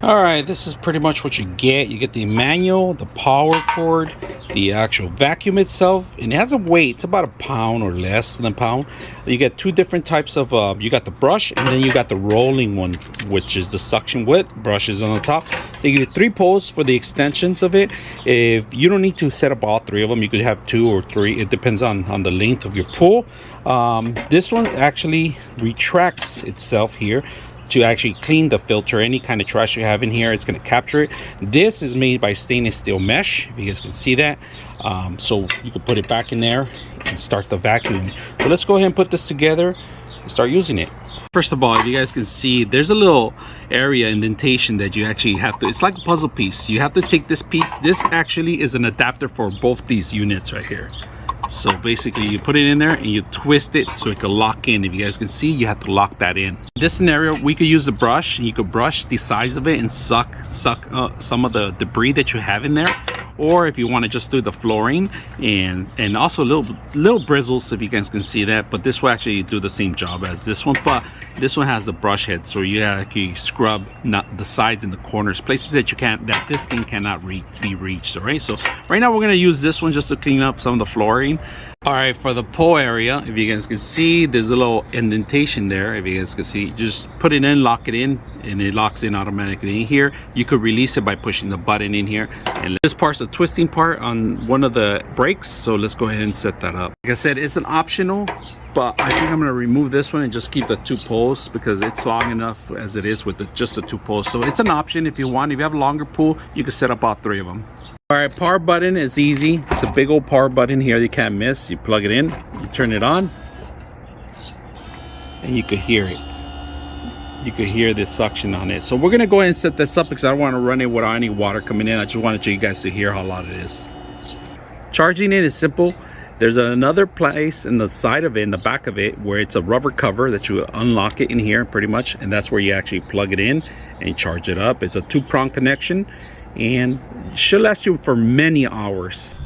All right, this is pretty much what you get. You get the manual, the power cord, the actual vacuum itself, and it has a weight. It's about a pound or less than a pound. You get two different types of you got the brush, and then you got the rolling one, which is the suction width brushes on the top. They give you 3 poles for the extensions of it. If you don't need to set up all 3 of them, you could have 2 or 3. It depends on the length of your pool. This one actually retracts itself here to actually clean the filter. Any kind of trash you have in here, it's going to capture it. This is made by stainless steel mesh, if you guys can see that. So you can put it back in there and start the vacuum. So let's go ahead and put this together and start using it. First of all, if you guys can see, there's a little area indentation that you actually have to, it's like a puzzle piece. You have to take this piece. This actually is an adapter for both these units right here. So basically you put it in there and you twist it so it can lock in. If you guys can see, you have to lock that in. In this scenario, we could use the brush, and you could brush the sides of it and suck some of the debris that you have in there. Or if you want to just do the flooring and also little bristles, if you guys can see that. But this will actually do the same job as this one, but this one has the brush head, so you actually scrub the sides and the corners, places that this thing cannot be reached. All right, so right now we're going to use this one just to clean up some of the flooring. All right, for the pole area, if you guys can see, there's a little indentation there. If you guys can see, just put it in, lock it in, and it locks in automatically in here. You could release it by pushing the button in here. And this part's a twisting part on one of the brakes, so let's go ahead and set that up. Like I said, it's an optional, but I think I'm going to remove this one and just keep the 2 poles because it's long enough as it is with just the 2 poles. So it's an option if you want. If you have a longer pool, you can set up all 3 of them. All right, power button is easy. It's a big old power button here you can't miss. You plug it in, you turn it on, and you could hear it. You could hear the suction on it. So we're gonna go ahead and set this up because I don't want to run it without any water coming in. I just wanted you guys to hear how loud it is. Charging it is simple. There's another place in the side of it, in the back of it, where it's a rubber cover that you unlock it in here pretty much, and that's where you actually plug it in and charge it up. It's a 2-prong connection, and it should last you for many hours.